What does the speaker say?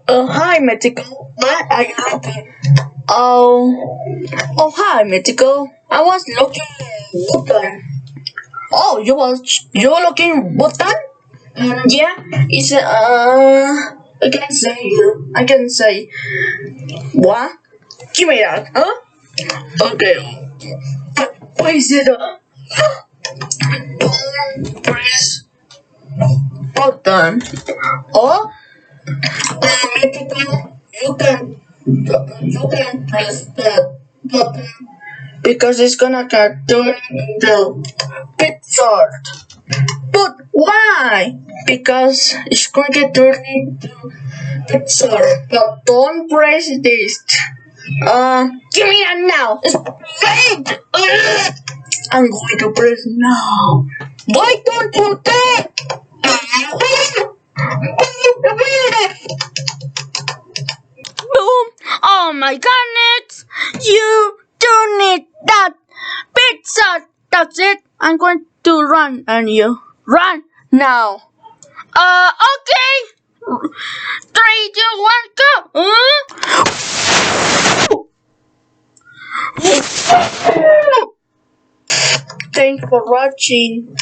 Hi, Mythical. What are you looking? Hi, Mythical. I was looking Bhutan. Oh, you were looking Bhutan? Yeah, it's I can say what? Give me that, huh? Okay. What is it? Don't press button. Oh, Mythical, you can press that button because it's gonna turn into Picsart. But why? Because it's going to turn into Picsart. But don't press this. Give me that now. Wait. I'm going to press now. Why don't you take? Boom! Oh my goodness! You don't need that pizza. That's it. I'm going to run and you run now. Okay. 3, 2, 1, go. Thanks for watching.